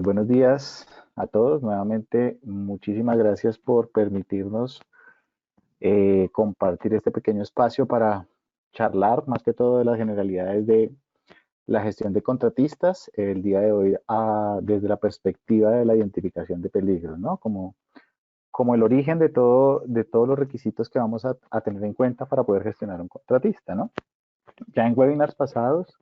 Buenos días a todos. Nuevamente, muchísimas gracias por permitirnos compartir este pequeño espacio para charlar más que todo de las generalidades de la gestión de contratistas el día de hoy desde la perspectiva de la identificación de peligros, ¿no? Como el origen de todos los requisitos que vamos a tener en cuenta para poder gestionar un contratista, ¿no? Ya en webinars pasados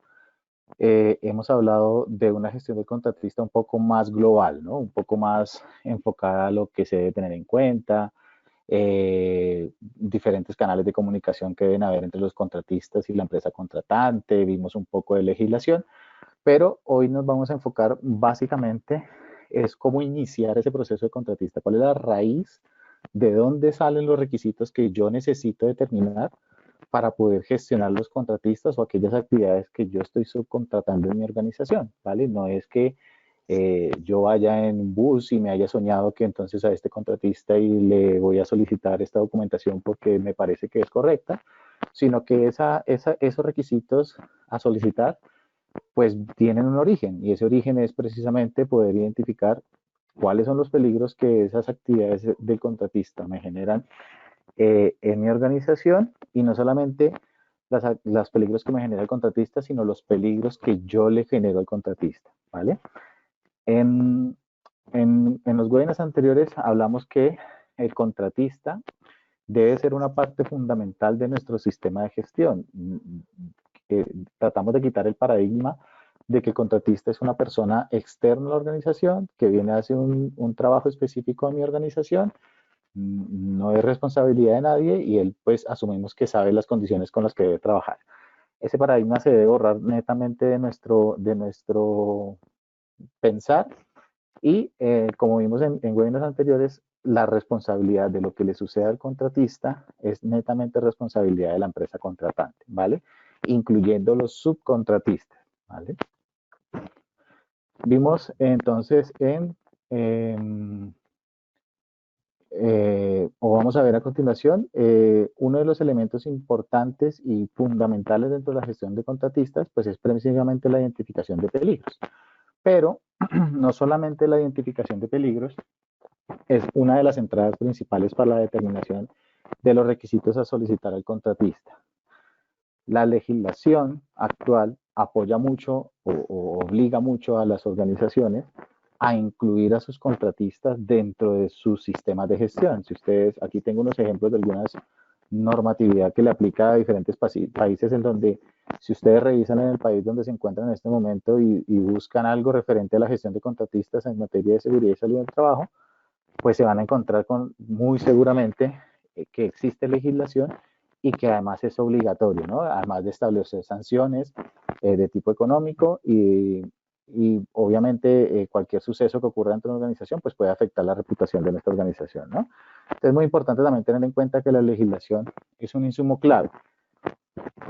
hemos hablado de una gestión de contratista un poco más global, ¿no? Un poco más enfocada a lo que se debe tener en cuenta, diferentes canales de comunicación que deben haber entre los contratistas y la empresa contratante, vimos un poco de legislación, pero hoy nos vamos a enfocar básicamente es cómo iniciar ese proceso de contratista, cuál es la raíz, de dónde salen los requisitos que yo necesito determinar para poder gestionar los contratistas o aquellas actividades que yo estoy subcontratando en mi organización, ¿vale? No es que yo vaya en un bus y me haya soñado que entonces a este contratista y le voy a solicitar esta documentación porque me parece que es correcta, sino que esos requisitos a solicitar pues tienen un origen y ese origen es precisamente poder identificar cuáles son los peligros que esas actividades del contratista me generan en mi organización y no solamente los peligros que me genera el contratista, sino los peligros que yo le genero al contratista, ¿vale? En, en los webinars anteriores hablamos que el contratista debe ser una parte fundamental de nuestro sistema de gestión. Tratamos de quitar el paradigma de que el contratista es una persona externa a la organización que viene a hacer un trabajo específico en mi organización, no es responsabilidad de nadie y él pues asumimos que sabe las condiciones con las que debe trabajar. Ese paradigma se debe borrar netamente de nuestro pensar y como vimos en webinars anteriores, la responsabilidad de lo que le suceda al contratista es netamente responsabilidad de la empresa contratante, ¿vale? Incluyendo los subcontratistas, ¿vale? Vimos entonces o vamos a ver a continuación, uno de los elementos importantes y fundamentales dentro de la gestión de contratistas, pues es precisamente la identificación de peligros. Pero no solamente la identificación de peligros es una de las entradas principales para la determinación de los requisitos a solicitar al contratista. La legislación actual apoya mucho o obliga mucho a las organizaciones a incluir a sus contratistas dentro de sus sistemas de gestión. Si ustedes, aquí tengo unos ejemplos de algunas normatividad que le aplica a diferentes países en donde si ustedes revisan en el país donde se encuentran en este momento y buscan algo referente a la gestión de contratistas en materia de seguridad y salud del trabajo, pues se van a encontrar con muy seguramente que existe legislación y que además es obligatorio, ¿no? Además de establecer sanciones de tipo económico y obviamente cualquier suceso que ocurra dentro de una organización pues puede afectar la reputación de nuestra organización, ¿no? Entonces es muy importante también tener en cuenta que la legislación es un insumo clave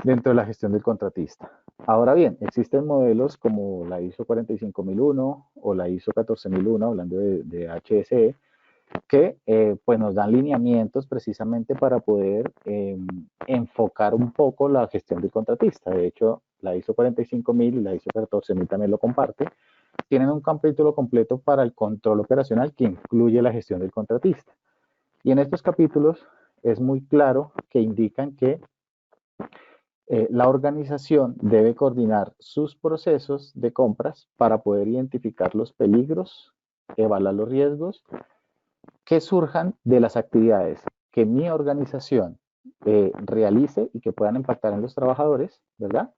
dentro de la gestión del contratista. Ahora bien, existen modelos como la ISO 45001 o la ISO 14001, hablando de HSE, que pues nos dan lineamientos precisamente para poder enfocar un poco la gestión del contratista. De hecho, la ISO 45000 y la ISO 14000 también lo comparte. Tienen un capítulo completo para el control operacional que incluye la gestión del contratista. Y en estos capítulos es muy claro que indican que la organización debe coordinar sus procesos de compras para poder identificar los peligros, evaluar los riesgos que surjan de las actividades que mi organización realice y que puedan impactar en los trabajadores, ¿verdad?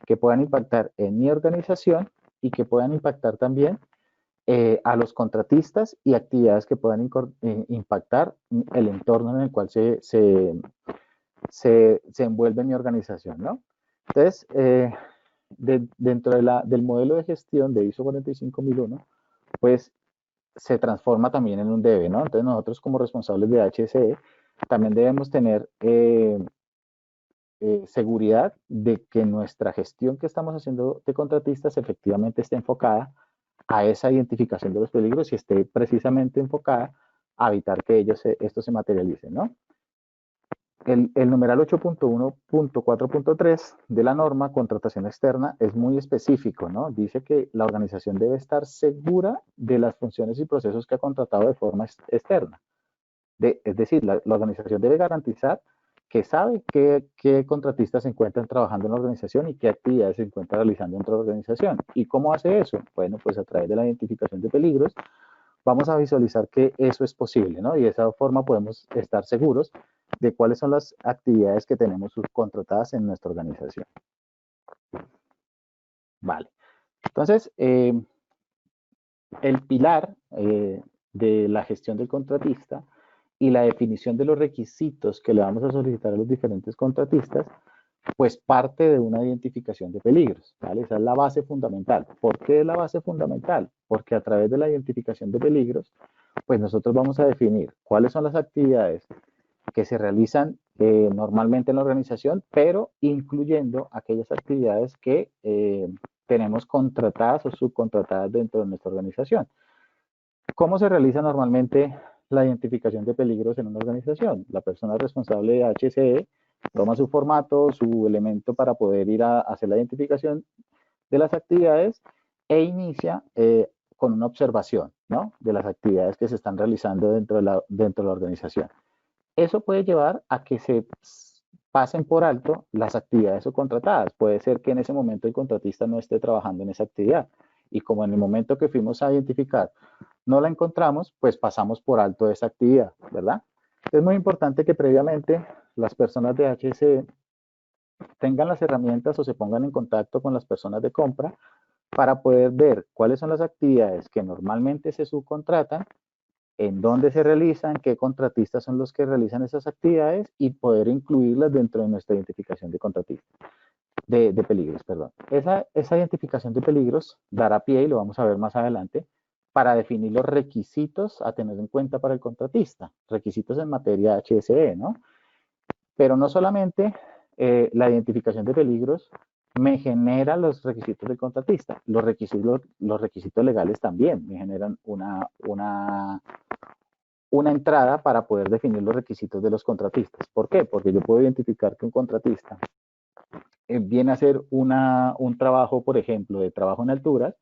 Que puedan impactar en mi organización y que puedan impactar también a los contratistas y actividades que puedan impactar el entorno en el cual se envuelve mi organización, ¿no? Entonces, dentro del modelo de gestión de ISO 45001, pues se transforma también en un debe, ¿no? Entonces nosotros como responsables de HSE también debemos tener seguridad de que nuestra gestión que estamos haciendo de contratistas efectivamente esté enfocada a esa identificación de los peligros y esté precisamente enfocada a evitar que esto se materialice, ¿no? El numeral 8.1.4.3 de la norma contratación externa es muy específico, ¿no? Dice que la organización debe estar segura de las funciones y procesos que ha contratado de forma externa. Es decir, la organización debe garantizar que sabe qué contratistas se encuentran trabajando en la organización y qué actividades se encuentran realizando dentro de la organización. ¿Y cómo hace eso? Bueno, pues a través de la identificación de peligros vamos a visualizar que eso es posible, ¿no? Y de esa forma podemos estar seguros de cuáles son las actividades que tenemos subcontratadas en nuestra organización. Vale. Entonces, el pilar de la gestión del contratista y la definición de los requisitos que le vamos a solicitar a los diferentes contratistas, pues parte de una identificación de peligros, ¿vale? Esa es la base fundamental. ¿Por qué es la base fundamental? Porque a través de la identificación de peligros, pues nosotros vamos a definir cuáles son las actividades que se realizan normalmente en la organización, pero incluyendo aquellas actividades que tenemos contratadas o subcontratadas dentro de nuestra organización. ¿Cómo se realiza normalmente la identificación de peligros en una organización? La persona responsable de HCE toma su formato, su elemento para poder ir a hacer la identificación de las actividades e inicia con una observación, ¿no? De las actividades que se están realizando dentro de la organización. Eso puede llevar a que se pasen por alto las actividades subcontratadas. Puede ser que en ese momento el contratista no esté trabajando en esa actividad. Y como en el momento que fuimos a identificar no la encontramos, pues pasamos por alto esa actividad, ¿verdad? Es muy importante que previamente las personas de HSE tengan las herramientas o se pongan en contacto con las personas de compra para poder ver cuáles son las actividades que normalmente se subcontratan, en dónde se realizan, qué contratistas son los que realizan esas actividades y poder incluirlas dentro de nuestra identificación de contratistas, de peligros, perdón. Esa identificación de peligros dará pie, y lo vamos a ver más adelante, para definir los requisitos a tener en cuenta para el contratista, requisitos en materia HSE, ¿no? Pero no solamente la identificación de peligros me genera los requisitos del contratista, los requisitos legales también me generan una entrada para poder definir los requisitos de los contratistas. ¿Por qué? Porque yo puedo identificar que un contratista viene a hacer un trabajo, por ejemplo, de trabajo en alturas,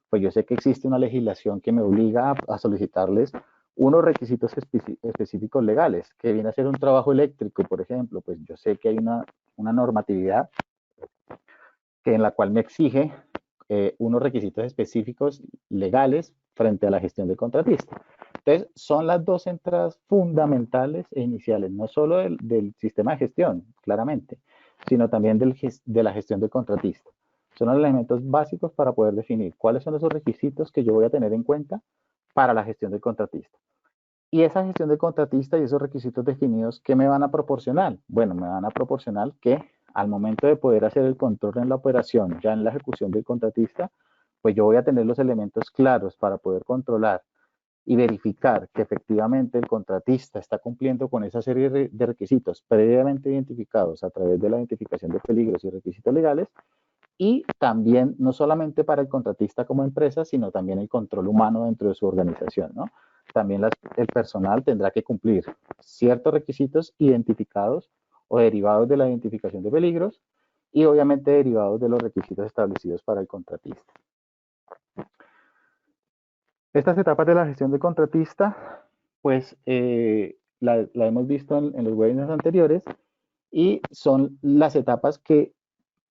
pues yo sé que existe una legislación que me obliga a solicitarles unos requisitos específicos legales, que viene a ser un trabajo eléctrico, por ejemplo, pues yo sé que hay una normatividad que en la cual me exige unos requisitos específicos legales frente a la gestión del contratista. Entonces, son las dos entradas fundamentales e iniciales, no solo del sistema de gestión, claramente, sino también de la gestión del contratista. Son los elementos básicos para poder definir cuáles son esos requisitos que yo voy a tener en cuenta para la gestión del contratista. Y esa gestión del contratista y esos requisitos definidos, ¿qué me van a proporcionar? Bueno, me van a proporcionar que al momento de poder hacer el control en la operación, ya en la ejecución del contratista, pues yo voy a tener los elementos claros para poder controlar y verificar que efectivamente el contratista está cumpliendo con esa serie de requisitos previamente identificados a través de la identificación de peligros y requisitos legales, y también no solamente para el contratista como empresa, sino también el control humano dentro de su organización, ¿no? También el personal tendrá que cumplir ciertos requisitos identificados o derivados de la identificación de peligros y obviamente derivados de los requisitos establecidos para el contratista. Estas etapas de la gestión de contratista, pues la hemos visto en los webinars anteriores y son las etapas que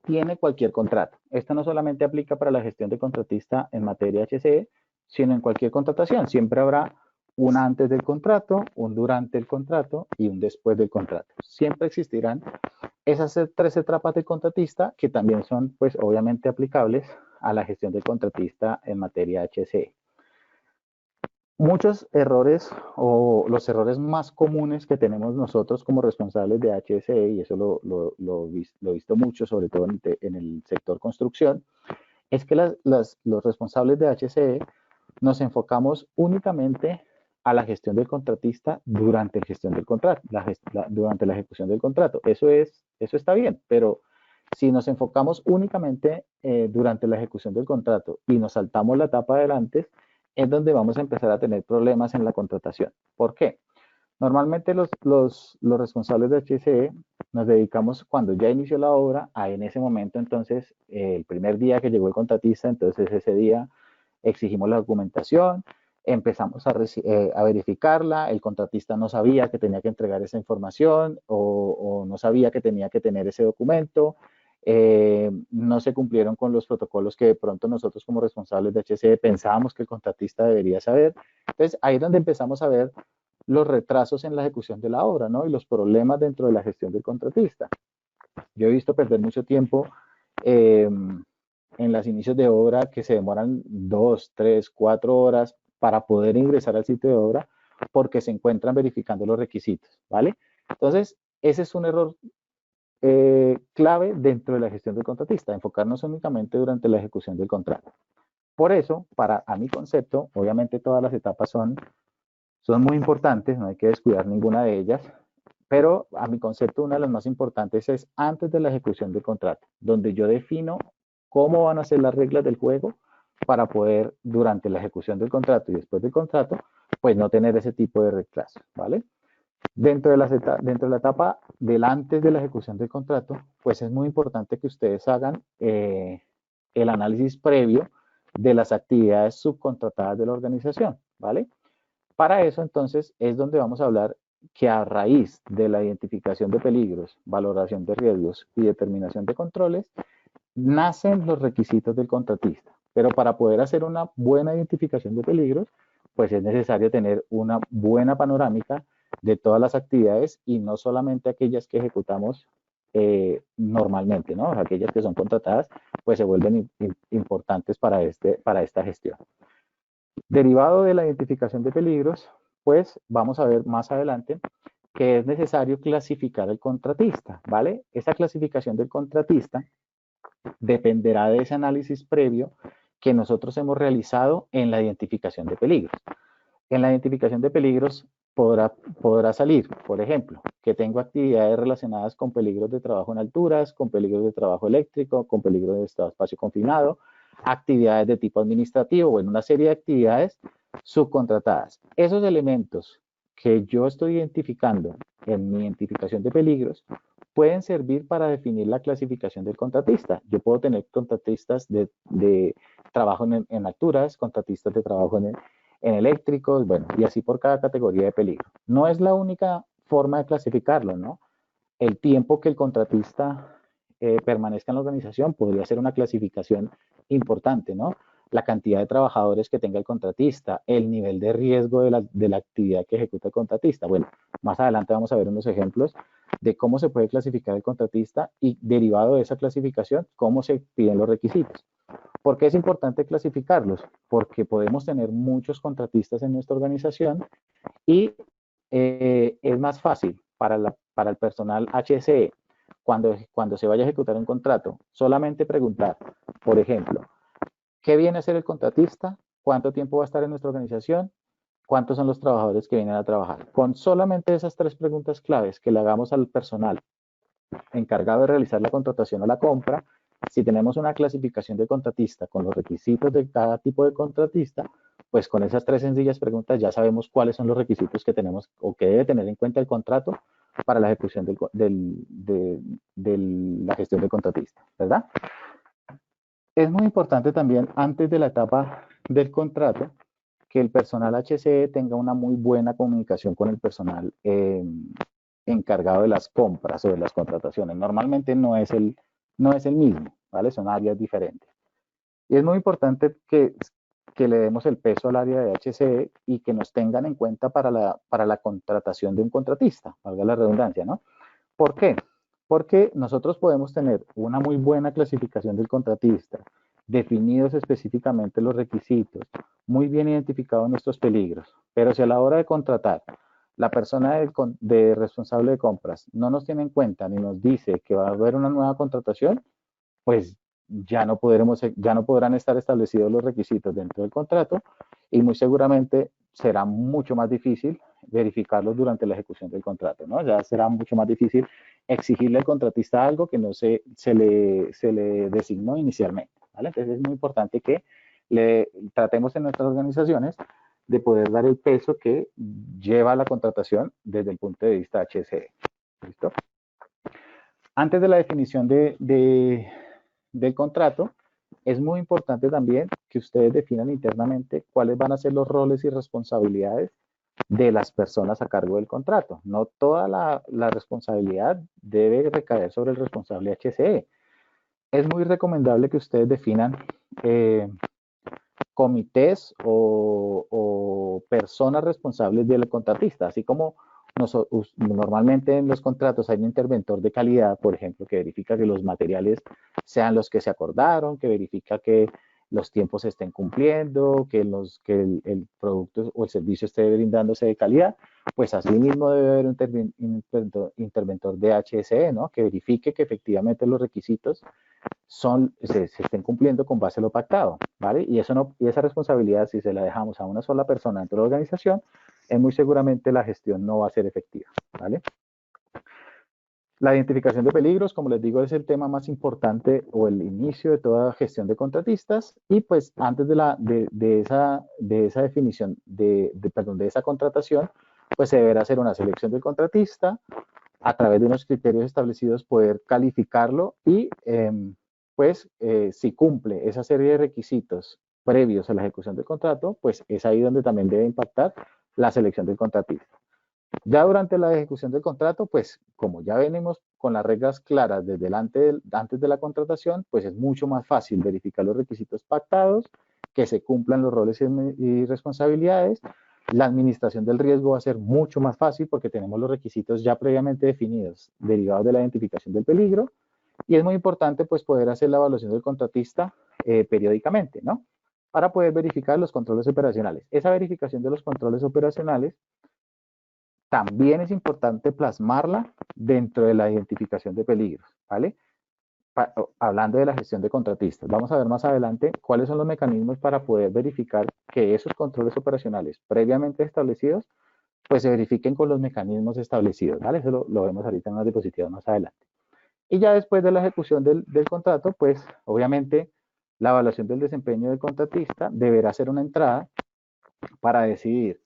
tiene cualquier contrato. Esta no solamente aplica para la gestión de contratista en materia HCE, sino en cualquier contratación. Siempre habrá un antes del contrato, un durante el contrato y un después del contrato. Siempre existirán esas tres etapas de contratista que también son, pues, obviamente aplicables a la gestión del contratista en materia HCE. Muchos errores o los errores más comunes que tenemos nosotros como responsables de HSE, y eso lo he visto mucho, sobre todo en el sector construcción, es que los responsables de HSE nos enfocamos únicamente a la gestión del contratista durante la gestión del contrato, durante la ejecución del contrato. Eso está bien, pero si nos enfocamos únicamente durante la ejecución del contrato y nos saltamos la etapa adelante, es donde vamos a empezar a tener problemas en la contratación. ¿Por qué? Normalmente los responsables de HSE nos dedicamos cuando ya inició la obra, a en ese momento entonces, el primer día que llegó el contratista, entonces ese día exigimos la documentación, empezamos a verificarla, el contratista no sabía que tenía que entregar esa información o no sabía que tenía que tener ese documento, no se cumplieron con los protocolos que de pronto nosotros como responsables de HSE pensábamos que el contratista debería saber. Entonces ahí es donde empezamos a ver los retrasos en la ejecución de la obra, ¿no? Y los problemas dentro de la gestión del contratista. Yo he visto perder mucho tiempo en los inicios de obra que se demoran 2, 3, 4 horas para poder ingresar al sitio de obra porque se encuentran verificando los requisitos, ¿vale? Entonces, ese es un error clave dentro de la gestión del contratista, enfocarnos únicamente durante la ejecución del contrato. Por eso, a mi concepto, obviamente todas las etapas son muy importantes, no hay que descuidar ninguna de ellas, pero a mi concepto una de las más importantes es antes de la ejecución del contrato, donde yo defino cómo van a ser las reglas del juego para poder, durante la ejecución del contrato y después del contrato, pues no tener ese tipo de retraso, ¿vale? Dentro de la etapa del antes de la ejecución del contrato, pues es muy importante que ustedes hagan el análisis previo de las actividades subcontratadas de la organización, ¿vale? Para eso, entonces, es donde vamos a hablar que a raíz de la identificación de peligros, valoración de riesgos y determinación de controles, nacen los requisitos del contratista. Pero para poder hacer una buena identificación de peligros, pues es necesario tener una buena panorámica de todas las actividades y no solamente aquellas que ejecutamos normalmente, ¿no? Aquellas que son contratadas, pues se vuelven importantes para esta gestión. Derivado de la identificación de peligros, pues vamos a ver más adelante que es necesario clasificar al contratista, ¿vale? Esa clasificación del contratista dependerá de ese análisis previo que nosotros hemos realizado en la identificación de peligros. En la identificación de peligros podrá salir, por ejemplo, que tengo actividades relacionadas con peligros de trabajo en alturas, con peligros de trabajo eléctrico, con peligros de estado espacio confinado, actividades de tipo administrativo, bueno, una serie de actividades subcontratadas. Esos elementos que yo estoy identificando en mi identificación de peligros pueden servir para definir la clasificación del contratista. Yo puedo tener contratistas de trabajo en alturas, contratistas de trabajo en eléctricos, bueno, y así por cada categoría de peligro. No es la única forma de clasificarlo, ¿no? El tiempo que el contratista permanezca en la organización podría ser una clasificación importante, ¿no? La cantidad de trabajadores que tenga el contratista, el nivel de riesgo de la actividad que ejecuta el contratista. Bueno, más adelante vamos a ver unos ejemplos de cómo se puede clasificar el contratista y derivado de esa clasificación, cómo se piden los requisitos. ¿Por qué es importante clasificarlos? Porque podemos tener muchos contratistas en nuestra organización y es más fácil para el personal HSE cuando se vaya a ejecutar un contrato, solamente preguntar, por ejemplo, ¿qué viene a ser el contratista? ¿Cuánto tiempo va a estar en nuestra organización? ¿Cuántos son los trabajadores que vienen a trabajar? Con solamente esas tres preguntas claves que le hagamos al personal encargado de realizar la contratación o la compra, si tenemos una clasificación de contratista con los requisitos de cada tipo de contratista, pues con esas tres sencillas preguntas ya sabemos cuáles son los requisitos que tenemos o que debe tener en cuenta el contrato para la ejecución de la gestión del contratista, ¿verdad? Es muy importante también, antes de la etapa del contrato, que el personal HCE tenga una muy buena comunicación con el personal encargado de las compras o de las contrataciones. Normalmente no es el mismo, ¿vale? Son áreas diferentes. Y es muy importante que le demos el peso al área de HCE y que nos tengan en cuenta para la contratación de un contratista, valga la redundancia, ¿no? ¿Por qué? Porque nosotros podemos tener una muy buena clasificación del contratista, definidos específicamente los requisitos, muy bien identificados nuestros peligros, pero si a la hora de contratar la persona de responsable de compras no nos tiene en cuenta ni nos dice que va a haber una nueva contratación, pues ya no podrán estar establecidos los requisitos dentro del contrato y muy seguramente será mucho más difícil verificarlos durante la ejecución del contrato, ¿no? Ya será mucho más difícil exigirle al contratista algo que no se le designó inicialmente, ¿vale? Entonces es muy importante que tratemos en nuestras organizaciones de poder dar el peso que lleva la contratación desde el punto de vista HSE. ¿Listo? Antes de la definición del contrato, es muy importante también que ustedes definan internamente cuáles van a ser los roles y responsabilidades de las personas a cargo del contrato. No toda la responsabilidad debe recaer sobre el responsable HSE. Es muy recomendable que ustedes definan comités o personas responsables del contratista, así como normalmente en los contratos hay un interventor de calidad, por ejemplo, que verifica que los materiales sean los que se acordaron, que verifica que los tiempos se estén cumpliendo, que el producto o el servicio esté brindándose de calidad, pues así mismo debe haber un interventor de HSE, ¿no? Que verifique que efectivamente los requisitos se estén cumpliendo con base a lo pactado, ¿vale? Y esa responsabilidad, si se la dejamos a una sola persona dentro de la organización, muy seguramente la gestión no va a ser efectiva, ¿vale? La identificación de peligros, como les digo, es el tema más importante o el inicio de toda gestión de contratistas. Y pues antes de esa definición, perdón, de esa contratación, pues se deberá hacer una selección del contratista, a través de unos criterios establecidos poder calificarlo y pues si cumple esa serie de requisitos previos a la ejecución del contrato, pues es ahí donde también debe impactar la selección del contratista. Ya durante la ejecución del contrato, pues como ya venimos con las reglas claras desde antes de la contratación, pues es mucho más fácil verificar los requisitos pactados, que se cumplan los roles y responsabilidades. La administración del riesgo va a ser mucho más fácil porque tenemos los requisitos ya previamente definidos, derivados de la identificación del peligro. Y es muy importante pues poder hacer la evaluación del contratista periódicamente, ¿no? Para poder verificar los controles operacionales. Esa verificación de los controles operacionales también es importante plasmarla dentro de la identificación de peligros, ¿vale? Hablando de la gestión de contratistas, vamos a ver más adelante cuáles son los mecanismos para poder verificar que esos controles operacionales previamente establecidos, pues se verifiquen con los mecanismos establecidos, ¿vale? Eso lo vemos ahorita en las diapositivas más adelante. Y ya después de la ejecución del contrato, pues obviamente la evaluación del desempeño del contratista deberá ser una entrada para decidir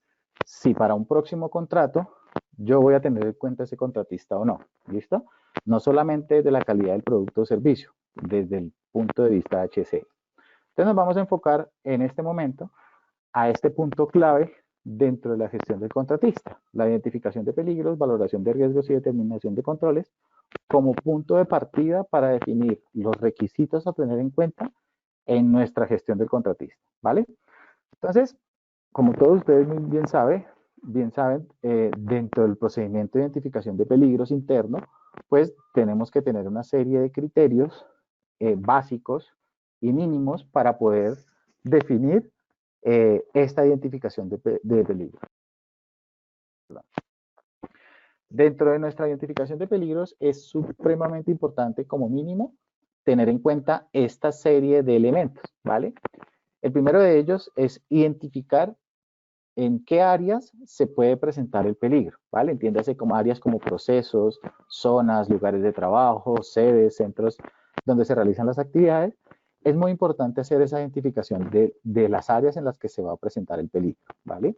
si para un próximo contrato yo voy a tener en cuenta ese contratista o no. ¿Listo? No solamente de la calidad del producto o servicio, desde el punto de vista HC. Entonces nos vamos a enfocar en este momento a este punto clave dentro de la gestión del contratista, la identificación de peligros, valoración de riesgos y determinación de controles como punto de partida para definir los requisitos a tener en cuenta en nuestra gestión del contratista, ¿vale? Entonces, como todos ustedes muy bien saben, dentro del procedimiento de identificación de peligros interno, pues tenemos que tener una serie de criterios básicos y mínimos para poder definir esta identificación de peligros. Dentro de nuestra identificación de peligros es supremamente importante como mínimo tener en cuenta esta serie de elementos, ¿vale? El primero de ellos es identificar en qué áreas se puede presentar el peligro, ¿vale? Entiéndase como áreas como procesos, zonas, lugares de trabajo, sedes, centros donde se realizan las actividades. Es muy importante hacer esa identificación de las áreas en las que se va a presentar el peligro, ¿vale?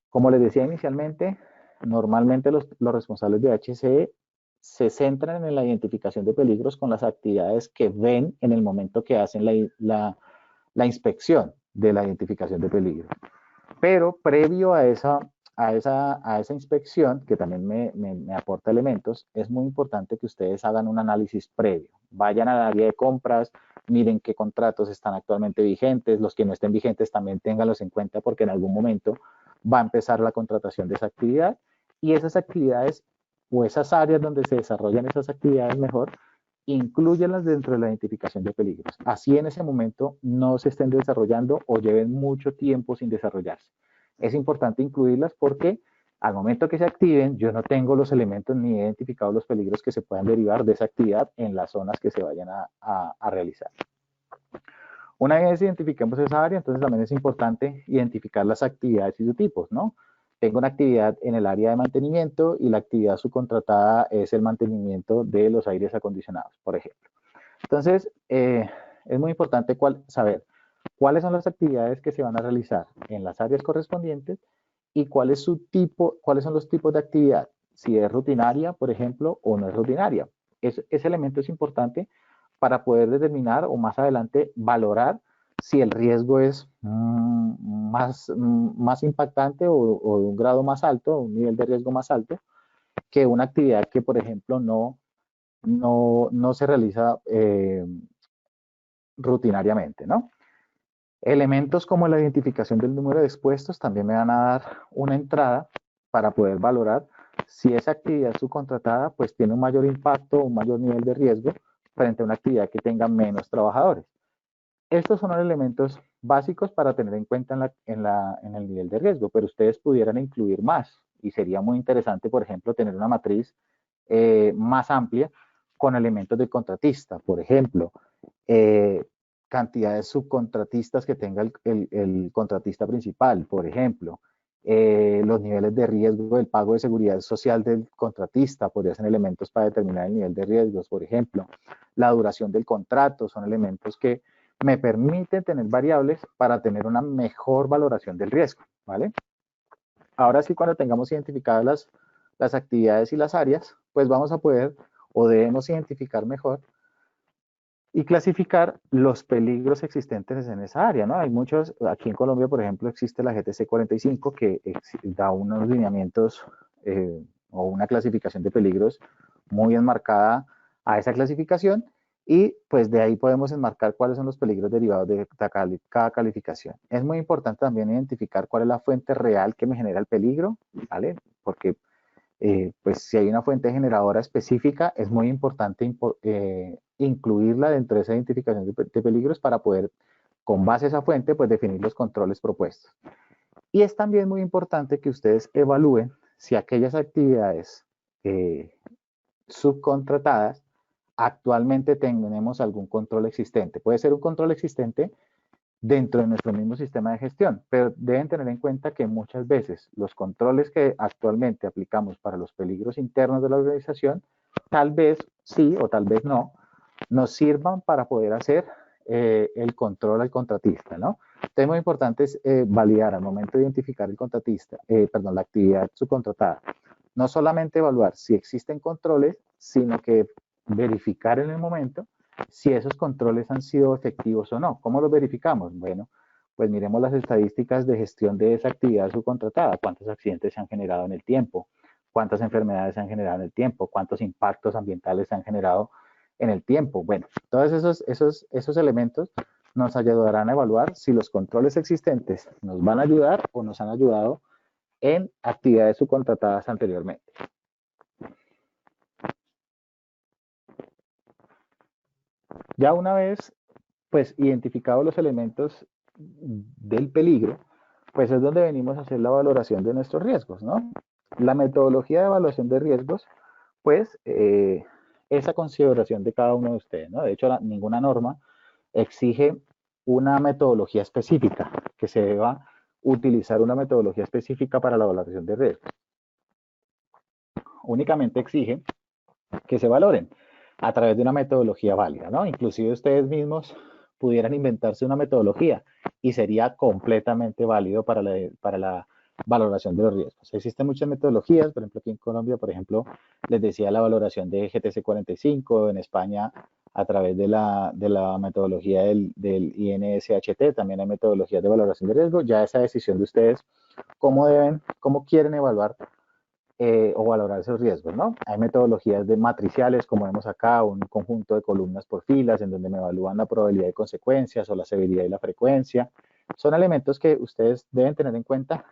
Como les decía inicialmente, normalmente los responsables de HCE se centran en la identificación de peligros con las actividades que ven en el momento que hacen la inspección de la identificación de peligros. Pero previo a esa inspección, que también me aporta elementos, es muy importante que ustedes hagan un análisis previo. Vayan al área de compras, miren qué contratos están actualmente vigentes, los que no estén vigentes también ténganlos en cuenta porque en algún momento va a empezar la contratación de esa actividad y esas actividades o esas áreas donde se desarrollan esas actividades mejor, inclúyanlas dentro de la identificación de peligros. Así en ese momento no se estén desarrollando o lleven mucho tiempo sin desarrollarse. Es importante incluirlas porque al momento que se activen, yo no tengo los elementos ni identificados los peligros que se puedan derivar de esa actividad en las zonas que se vayan a realizar. Una vez identifiquemos esa área, entonces también es importante identificar las actividades y sus tipos, ¿no? Tengo una actividad en el área de mantenimiento y la actividad subcontratada es el mantenimiento de los aires acondicionados, por ejemplo. Entonces, es muy importante saber cuáles son las actividades que se van a realizar en las áreas correspondientes y cuál es su tipo, cuáles son los tipos de actividad, si es rutinaria, por ejemplo, o no es rutinaria. Ese elemento es importante para poder determinar o más adelante valorar si el riesgo es más impactante o de un grado más alto, un nivel de riesgo más alto, que una actividad que, por ejemplo, no se realiza rutinariamente, ¿no? Elementos como la identificación del número de expuestos también me van a dar una entrada para poder valorar si esa actividad subcontratada pues tiene un mayor impacto, un mayor nivel de riesgo frente a una actividad que tenga menos trabajadores. Estos son los elementos básicos para tener en cuenta en el nivel de riesgo, pero ustedes pudieran incluir más y sería muy interesante, por ejemplo, tener una matriz más amplia con elementos de contratista, por ejemplo, eh, cantidad de subcontratistas que tenga el contratista principal, por ejemplo, los niveles de riesgo del pago de seguridad social del contratista, podrían ser elementos para determinar el nivel de riesgos, por ejemplo, la duración del contrato, son elementos que me permiten tener variables para tener una mejor valoración del riesgo, ¿vale? Ahora sí, cuando tengamos identificadas las actividades y las áreas, pues vamos a poder o debemos identificar mejor y clasificar los peligros existentes en esa área, ¿no? Hay muchos, aquí en Colombia, por ejemplo, existe la GTC 45 que da unos lineamientos o una clasificación de peligros muy enmarcada a esa clasificación y pues de ahí podemos enmarcar cuáles son los peligros derivados de cada calificación. Es muy importante también identificar cuál es la fuente real que me genera el peligro, ¿vale? Porque pues si hay una fuente generadora específica, es muy importante incluirla dentro de esa identificación de peligros para poder, con base a esa fuente, pues definir los controles propuestos. Y es también muy importante que ustedes evalúen si aquellas actividades subcontratadas actualmente tenemos algún control existente. Puede ser un control existente dentro de nuestro mismo sistema de gestión, pero deben tener en cuenta que muchas veces los controles que actualmente aplicamos para los peligros internos de la organización, tal vez sí o tal vez no, nos sirvan para poder hacer el control al contratista, ¿no? Entonces, es muy importante es, validar al momento de identificar el contratista, perdón, la actividad subcontratada. No solamente evaluar si existen controles, sino que verificar en el momento si esos controles han sido efectivos o no. ¿Cómo los verificamos? Bueno, pues miremos las estadísticas de gestión de esa actividad subcontratada, cuántos accidentes se han generado en el tiempo, cuántas enfermedades se han generado en el tiempo, cuántos impactos ambientales se han generado en el tiempo. Bueno, todos esos elementos nos ayudarán a evaluar si los controles existentes nos van a ayudar o nos han ayudado en actividades subcontratadas anteriormente. Ya una vez pues identificados los elementos del peligro, pues es donde venimos a hacer la valoración de nuestros riesgos, ¿no? La metodología de evaluación de riesgos, pues esa consideración de cada uno de ustedes, ¿no? De hecho, ninguna norma exige una metodología específica, que se deba utilizar una metodología específica para la evaluación de riesgos. Únicamente exige que se valoren a través de una metodología válida, ¿no? Inclusive ustedes mismos pudieran inventarse una metodología y sería completamente válido para la valoración de los riesgos. Existen muchas metodologías, por ejemplo, aquí en Colombia, por ejemplo, les decía la valoración de GTC 45, en España a través de la metodología del INSHT, también hay metodologías de valoración de riesgo, ya esa decisión de ustedes, cómo quieren evaluar o valorar esos riesgos, ¿no? Hay metodologías de matriciales, como vemos acá, un conjunto de columnas por filas, en donde me evalúan la probabilidad de consecuencias o la severidad y la frecuencia. Son elementos que ustedes deben tener en cuenta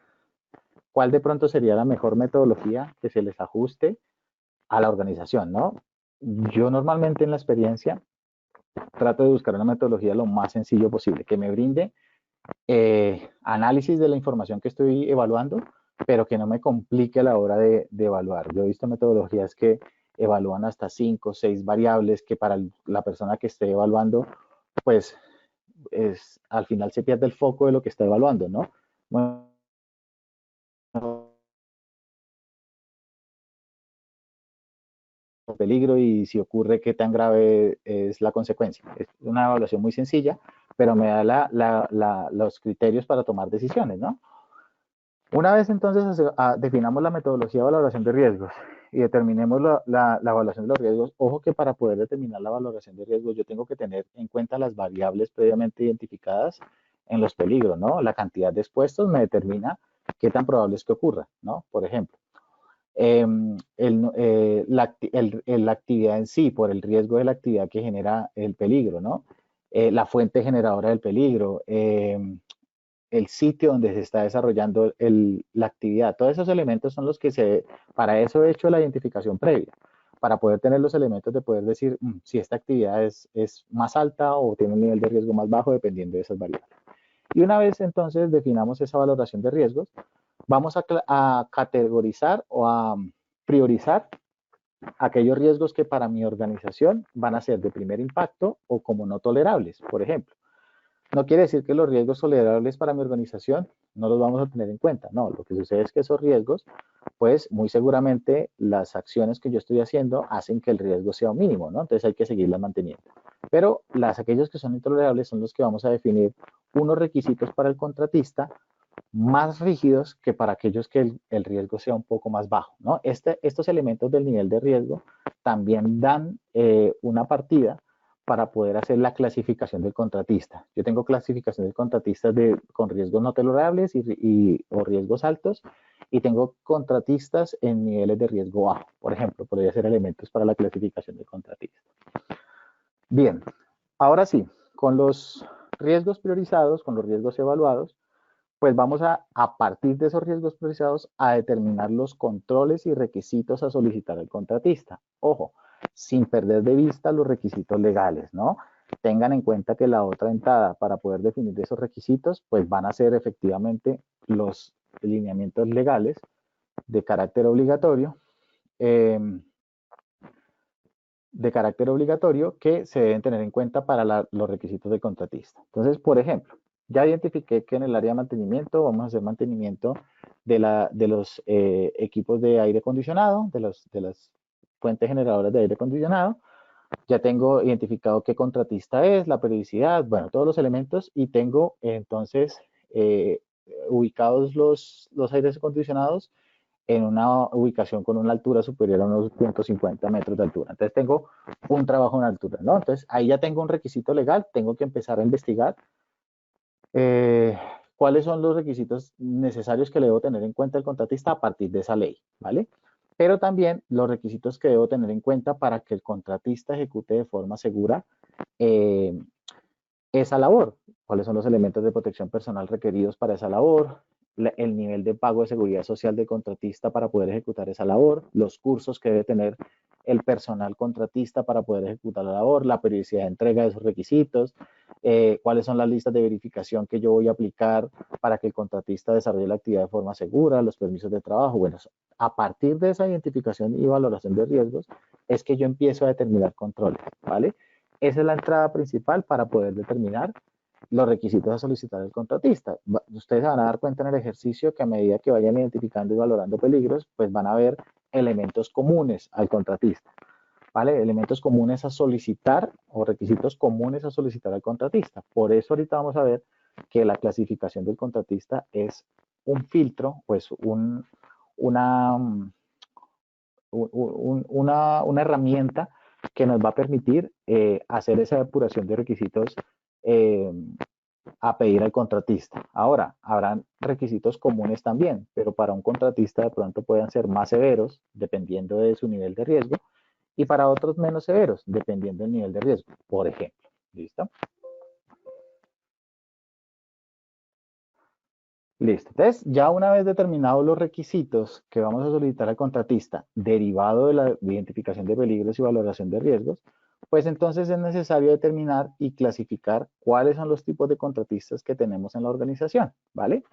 cuál de pronto sería la mejor metodología que se les ajuste a la organización, ¿no? Yo normalmente en la experiencia trato de buscar una metodología lo más sencillo posible, que me brinde análisis de la información que estoy evaluando, pero que no me complique a la hora de evaluar. Yo he visto metodologías que evalúan hasta 5 o 6 variables que para la persona que esté evaluando, pues al final se pierde el foco de lo que está evaluando, ¿no? Bueno, peligro y si ocurre qué tan grave es la consecuencia. Es una evaluación muy sencilla, pero me da los criterios para tomar decisiones, ¿no? Una vez entonces definamos la metodología de valoración de riesgos y determinemos la evaluación de los riesgos, ojo que para poder determinar la valoración de riesgos yo tengo que tener en cuenta las variables previamente identificadas en los peligros, ¿no? La cantidad de expuestos me determina qué tan probable es que ocurra, ¿no? Por ejemplo, la actividad en sí, por el riesgo de la actividad que genera el peligro, ¿no? La fuente generadora del peligro, el sitio donde se está desarrollando la actividad. Todos esos elementos son los que para eso he hecho la identificación previa, para poder tener los elementos de poder decir si esta actividad es más alta o tiene un nivel de riesgo más bajo dependiendo de esas variables. Y una vez entonces definamos esa valoración de riesgos, vamos a categorizar o a priorizar aquellos riesgos que para mi organización van a ser de primer impacto o como no tolerables, por ejemplo. No quiere decir que los riesgos tolerables para mi organización no los vamos a tener en cuenta. No, lo que sucede es que esos riesgos, pues muy seguramente las acciones que yo estoy haciendo hacen que el riesgo sea un mínimo, ¿no? Entonces hay que seguirlas manteniendo. Pero aquellos que son intolerables son los que vamos a definir unos requisitos para el contratista más rígidos que para aquellos que el riesgo sea un poco más bajo, ¿no? Estos elementos del nivel de riesgo también dan una partida para poder hacer la clasificación del contratista. Yo tengo clasificación de contratistas con riesgos no tolerables o riesgos altos y tengo contratistas en niveles de riesgo bajo. Por ejemplo, podría ser elementos para la clasificación de contratistas. Bien, ahora sí, con los riesgos priorizados, con los riesgos evaluados, pues vamos a partir de esos riesgos priorizados a determinar los controles y requisitos a solicitar al contratista. Ojo, sin perder de vista los requisitos legales, ¿no? Tengan en cuenta que la otra entrada para poder definir esos requisitos, pues van a ser efectivamente los lineamientos legales de carácter obligatorio, eh, que se deben tener en cuenta para los requisitos del contratista. Entonces, por ejemplo, ya identifiqué que en el área de mantenimiento vamos a hacer mantenimiento de los equipos de aire acondicionado, de las fuentes generadoras de aire acondicionado. Ya tengo identificado qué contratista es, la periodicidad, bueno, todos los elementos y tengo entonces ubicados los aires acondicionados en una ubicación con una altura superior a unos 150 metros de altura. Entonces tengo un trabajo en altura, ¿no? Entonces ahí ya tengo un requisito legal, tengo que empezar a investigar cuáles son los requisitos necesarios que le debo tener en cuenta el contratista a partir de esa ley, ¿vale? Pero también los requisitos que debo tener en cuenta para que el contratista ejecute de forma segura eh, esa labor, cuáles son los elementos de protección personal requeridos para esa labor, el nivel de pago de seguridad social del contratista para poder ejecutar esa labor, los cursos que debe tener el personal contratista para poder ejecutar la labor, la periodicidad de entrega de esos requisitos, cuáles son las listas de verificación que yo voy a aplicar para que el contratista desarrolle la actividad de forma segura, los permisos de trabajo. Bueno, a partir de esa identificación y valoración de riesgos es que yo empiezo a determinar controles, ¿vale? Esa es la entrada principal para poder determinar los requisitos a solicitar el contratista. Ustedes se van a dar cuenta en el ejercicio que a medida que vayan identificando y valorando peligros, pues van a ver elementos comunes al contratista, ¿vale? Elementos comunes a solicitar o requisitos comunes a solicitar al contratista. Por eso ahorita vamos a ver que la clasificación del contratista es un filtro, pues una, una herramienta que nos va a permitir hacer esa depuración de requisitos eh, a pedir al contratista. Ahora, habrán requisitos comunes también, pero para un contratista de pronto puedan ser más severos, dependiendo de su nivel de riesgo, y para otros menos severos, dependiendo del nivel de riesgo, por ejemplo. ¿Listo? Listo. Entonces, ya una vez determinados los requisitos que vamos a solicitar al contratista, derivado de la identificación de peligros y valoración de riesgos, pues entonces es necesario determinar y clasificar cuáles son los tipos de contratistas que tenemos en la organización, ¿vale?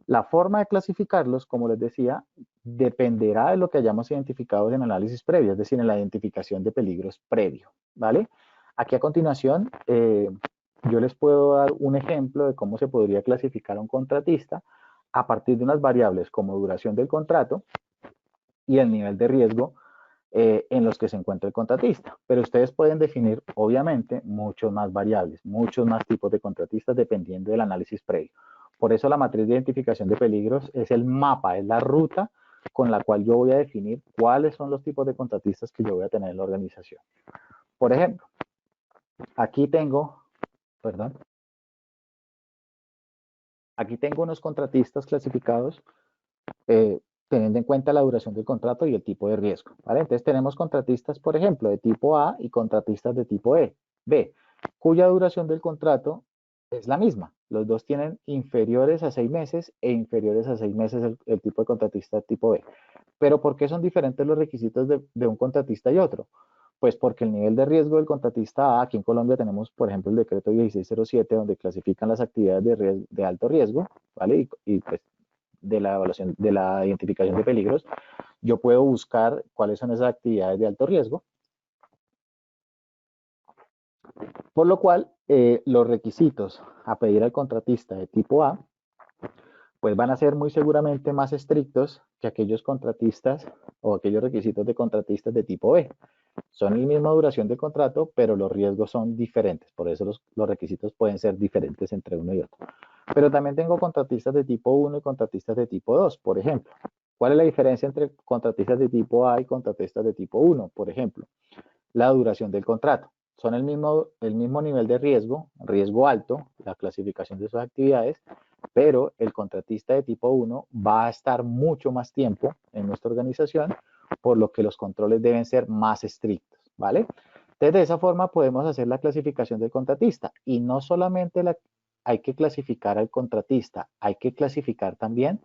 La forma de clasificarlos, como les decía, dependerá de lo que hayamos identificado en el análisis previo, es decir, en la identificación de peligros previo, ¿vale? Aquí a continuación, yo les puedo dar un ejemplo de cómo se podría clasificar a un contratista a partir de unas variables como duración del contrato y el nivel de riesgo en los que se encuentra el contratista. Pero ustedes pueden definir, obviamente, muchos más variables, muchos más tipos de contratistas dependiendo del análisis previo. Por eso la matriz de identificación de peligros es el mapa, es la ruta con la cual yo voy a definir cuáles son los tipos de contratistas que yo voy a tener en la organización. Por ejemplo, aquí tengo, perdón, aquí tengo unos contratistas clasificados eh, teniendo en cuenta la duración del contrato y el tipo de riesgo, ¿vale? Entonces tenemos contratistas, por ejemplo, de tipo A y contratistas de tipo B, cuya duración del contrato es la misma. Los dos tienen inferiores a 6 meses e inferiores a 6 meses el tipo de contratista de tipo B. Pero ¿por qué son diferentes los requisitos de un contratista y otro? Pues porque el nivel de riesgo del contratista A, aquí en Colombia tenemos, por ejemplo, el decreto 1607, donde clasifican las actividades de alto riesgo, ¿vale? Y pues de la evaluación, de la identificación de peligros, yo puedo buscar cuáles son esas actividades de alto riesgo, por lo cual los requisitos a pedir al contratista de tipo A, pues van a ser muy seguramente más estrictos que aquellos contratistas o aquellos requisitos de contratistas de tipo B. Son la misma duración de contrato, pero los riesgos son diferentes, por eso los requisitos pueden ser diferentes entre uno y otro. Pero también tengo contratistas de tipo 1 y contratistas de tipo 2, por ejemplo. ¿Cuál es la diferencia entre contratistas de tipo A y contratistas de tipo 1? Por ejemplo, la duración del contrato. Son el mismo nivel de riesgo, riesgo alto, la clasificación de sus actividades, pero el contratista de tipo 1 va a estar mucho más tiempo en nuestra organización, por lo que los controles deben ser más estrictos, ¿vale? Entonces, de esa forma podemos hacer la clasificación del contratista y no solamente hay que clasificar al contratista, hay que clasificar también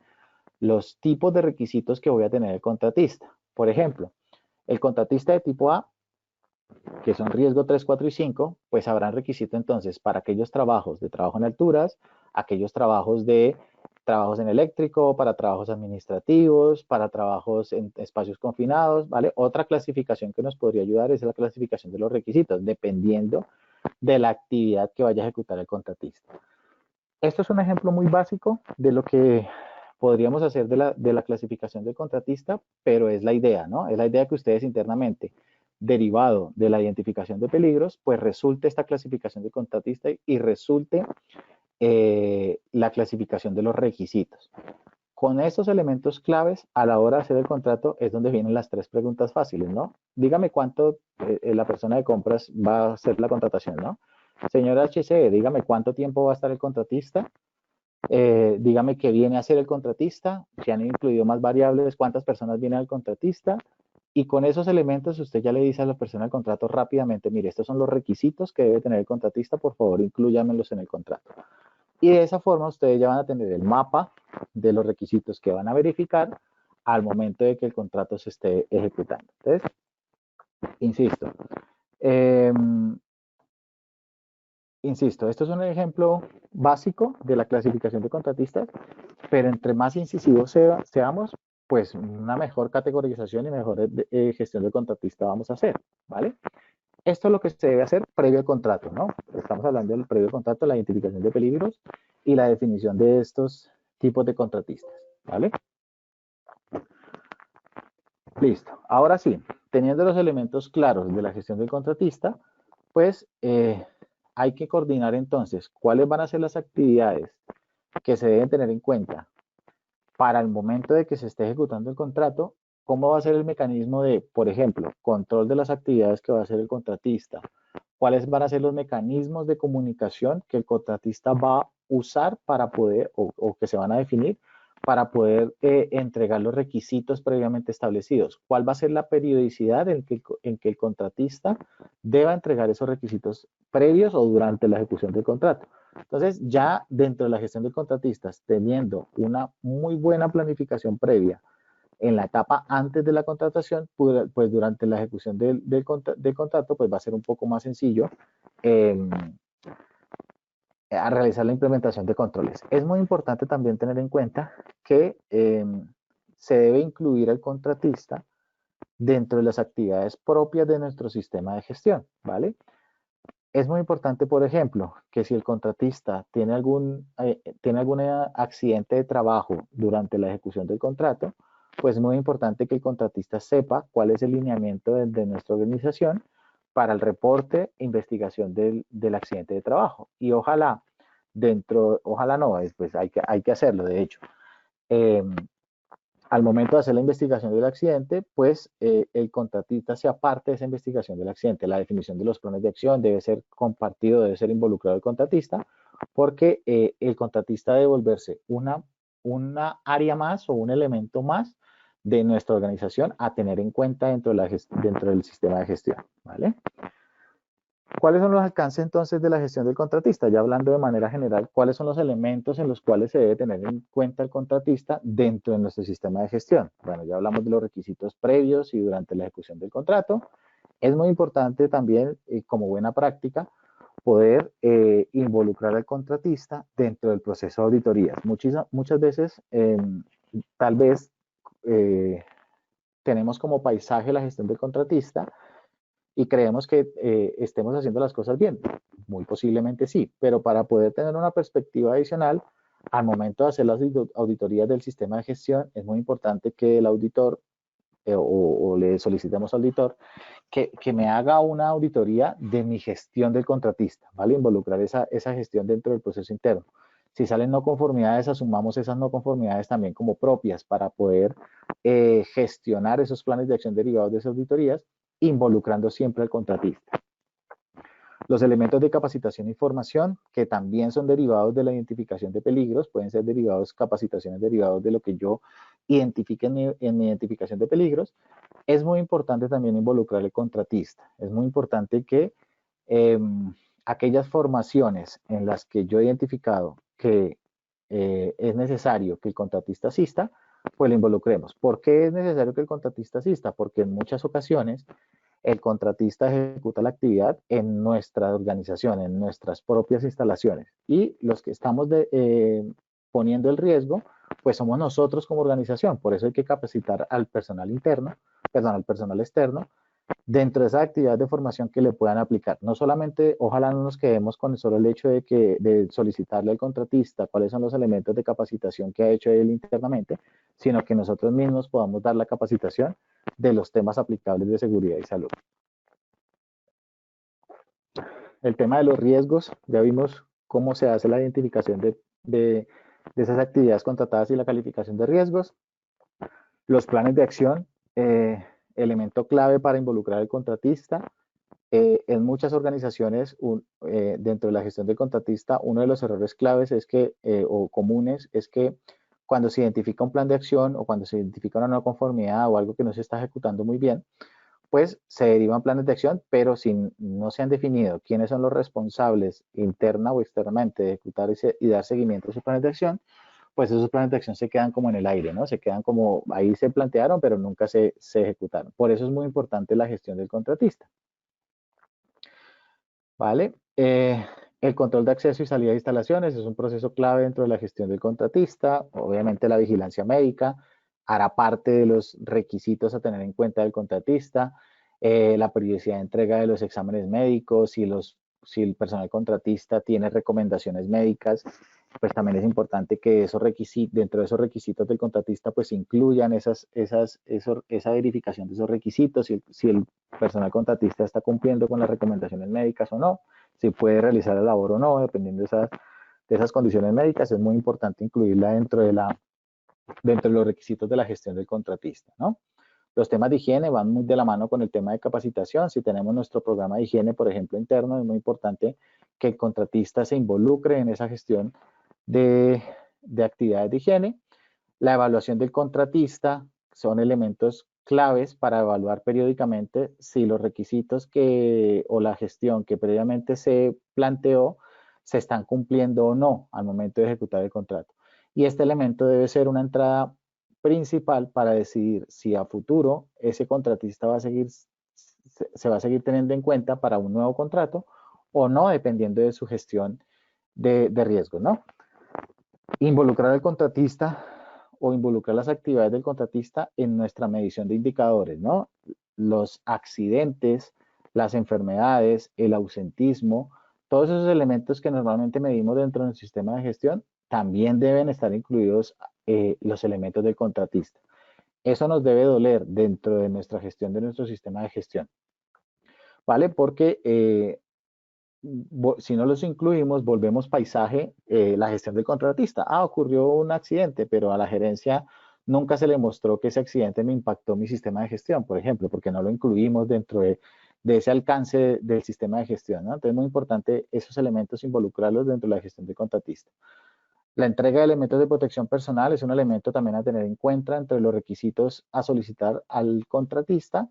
los tipos de requisitos que voy a tener el contratista. Por ejemplo, el contratista de tipo A, que son riesgo 3, 4 y 5, pues habrán requisito entonces para aquellos trabajos de trabajo en alturas, aquellos trabajos en eléctrico, para trabajos administrativos, para trabajos en espacios confinados, ¿vale? Otra clasificación que nos podría ayudar es la clasificación de los requisitos, dependiendo de la actividad que vaya a ejecutar el contratista. Esto es un ejemplo muy básico de lo que podríamos hacer de la clasificación del contratista, pero es la idea, ¿no? Es la idea que ustedes internamente, derivado de la identificación de peligros, pues resulte esta clasificación de contratista y resulte la clasificación de los requisitos. Con estos elementos claves a la hora de hacer el contrato es donde vienen las tres preguntas fáciles, ¿no? Dígame cuánto la persona de compras va a hacer la contratación, ¿no? Señora HC, dígame cuánto tiempo va a estar el contratista. Dígame qué viene a hacer el contratista, si han incluido más variables, cuántas personas vienen al contratista. Y con esos elementos usted ya le dice a la persona del contrato rápidamente, mire, estos son los requisitos que debe tener el contratista, por favor, inclúyamelos en el contrato. Y de esa forma ustedes ya van a tener el mapa de los requisitos que van a verificar al momento de que el contrato se esté ejecutando. Entonces, insisto, eh, esto es un ejemplo básico de la clasificación de contratistas, pero entre más incisivos seamos, pues una mejor categorización y mejor gestión del contratista vamos a hacer, ¿vale? Esto es lo que se debe hacer previo al contrato, ¿no? Estamos hablando del previo al contrato, la identificación de peligros y la definición de estos tipos de contratistas, ¿vale? Listo. Ahora sí, teniendo los elementos claros de la gestión del contratista, pues hay que coordinar entonces cuáles van a ser las actividades que se deben tener en cuenta para el momento de que se esté ejecutando el contrato, cómo va a ser el mecanismo de, por ejemplo, control de las actividades que va a hacer el contratista, cuáles van a ser los mecanismos de comunicación que el contratista va a usar para poder, o que se van a definir, para poder entregar los requisitos previamente establecidos. ¿Cuál va a ser la periodicidad en que el contratista deba entregar esos requisitos previos o durante la ejecución del contrato? Entonces, ya dentro de la gestión de contratistas, teniendo una muy buena planificación previa en la etapa antes de la contratación, pues durante la ejecución del contrato, pues va a ser un poco más sencillo eh, a realizar la implementación de controles. Es muy importante también tener en cuenta que se debe incluir al contratista dentro de las actividades propias de nuestro sistema de gestión, ¿vale? Es muy importante, por ejemplo, que si el contratista tiene algún accidente de trabajo durante la ejecución del contrato, pues es muy importante que el contratista sepa cuál es el lineamiento de nuestra organización para el reporte e investigación del accidente de trabajo. Y ojalá ojalá no, pues hay que hacerlo, de hecho. Eh, Al momento de hacer la investigación del accidente, pues el contratista sea parte de esa investigación del accidente. La definición de los planes de acción debe ser compartido, debe ser involucrado el contratista, porque el contratista debe volverse una área más o un elemento más de nuestra organización a tener en cuenta dentro del sistema de gestión, ¿vale? ¿Cuáles son los alcances entonces de la gestión del contratista? Ya hablando de manera general, ¿cuáles son los elementos en los cuales se debe tener en cuenta el contratista dentro de nuestro sistema de gestión? Bueno, ya hablamos de los requisitos previos y durante la ejecución del contrato. Es muy importante también, como buena práctica, poder involucrar al contratista dentro del proceso de auditorías. Muchas veces, tal vez, eh, tenemos como paisaje la gestión del contratista y creemos que estemos haciendo las cosas bien. Muy posiblemente sí, pero para poder tener una perspectiva adicional, al momento de hacer las auditorías del sistema de gestión, es muy importante que el auditor o le solicitemos al auditor que me haga una auditoría de mi gestión del contratista, ¿vale? Involucrar esa gestión dentro del proceso interno. Si salen no conformidades, asumamos esas no conformidades también como propias para poder gestionar esos planes de acción derivados de esas auditorías, involucrando siempre al contratista. Los elementos de capacitación e información, que también son derivados de la identificación de peligros, pueden ser capacitaciones derivados de lo que yo identifique en mi identificación de peligros. Es muy importante también involucrar al contratista. Es muy importante que eh, aquellas formaciones en las que yo he identificado que es necesario que el contratista asista, pues lo involucremos. ¿Por qué es necesario que el contratista asista? Porque en muchas ocasiones el contratista ejecuta la actividad en nuestra organización, en nuestras propias instalaciones. Y los que estamos poniendo el riesgo, pues somos nosotros como organización. Por eso hay que capacitar al personal interno, perdón, al personal externo, dentro de esa actividad de formación que le puedan aplicar. No solamente, ojalá no nos quedemos con solo el hecho de solicitarle al contratista cuáles son los elementos de capacitación que ha hecho él internamente, sino que nosotros mismos podamos dar la capacitación de los temas aplicables de seguridad y salud. El tema de los riesgos, ya vimos cómo se hace la identificación de esas actividades contratadas y la calificación de riesgos. Los planes de acción, elemento clave para involucrar al contratista. En muchas organizaciones, dentro de la gestión del contratista, uno de los errores claves es que, o comunes, es que cuando se identifica un plan de acción o cuando se identifica una no conformidad o algo que no se está ejecutando muy bien, pues se derivan planes de acción, pero si no se han definido quiénes son los responsables interna o externamente de ejecutar y dar seguimiento a esos planes de acción, pues esos planes de acción se quedan como en el aire, ¿no? Se quedan como, ahí se plantearon, pero nunca se ejecutaron. Por eso es muy importante la gestión del contratista, ¿vale? El control de acceso y salida de instalaciones es un proceso clave dentro de la gestión del contratista. Obviamente la vigilancia médica hará parte de los requisitos a tener en cuenta del contratista. La periodicidad de entrega de los exámenes médicos, si el personal contratista tiene recomendaciones médicas, pues también es importante que dentro de esos requisitos del contratista pues incluyan esa verificación de esos requisitos, si el personal contratista está cumpliendo con las recomendaciones médicas o no, si puede realizar la labor o no, dependiendo de esas condiciones médicas, es muy importante incluirla dentro de los requisitos de la gestión del contratista, ¿no? Los temas de higiene van muy de la mano con el tema de capacitación. Si tenemos nuestro programa de higiene, por ejemplo, interno, es muy importante que el contratista se involucre en esa gestión de, de actividades de higiene. La evaluación del contratista son elementos claves para evaluar periódicamente si los requisitos o la gestión que previamente se planteó se están cumpliendo o no al momento de ejecutar el contrato. Y este elemento debe ser una entrada principal para decidir si a futuro ese contratista se va a seguir teniendo en cuenta para un nuevo contrato o no, dependiendo de su gestión de riesgos, ¿no? Involucrar al contratista o involucrar las actividades del contratista en nuestra medición de indicadores, ¿no? Los accidentes, las enfermedades, el ausentismo, todos esos elementos que normalmente medimos dentro del sistema de gestión, también deben estar incluidos los elementos del contratista. Eso nos debe doler dentro de nuestra gestión, de nuestro sistema de gestión, ¿vale? Porque si no los incluimos, volvemos paisaje la gestión del contratista. Ah, ocurrió un accidente, pero a la gerencia nunca se le mostró que ese accidente me impactó mi sistema de gestión, por ejemplo, porque no lo incluimos dentro de ese alcance del sistema de gestión, ¿no? Entonces es muy importante esos elementos involucrarlos dentro de la gestión del contratista. La entrega de elementos de protección personal es un elemento también a tener en cuenta entre los requisitos a solicitar al contratista.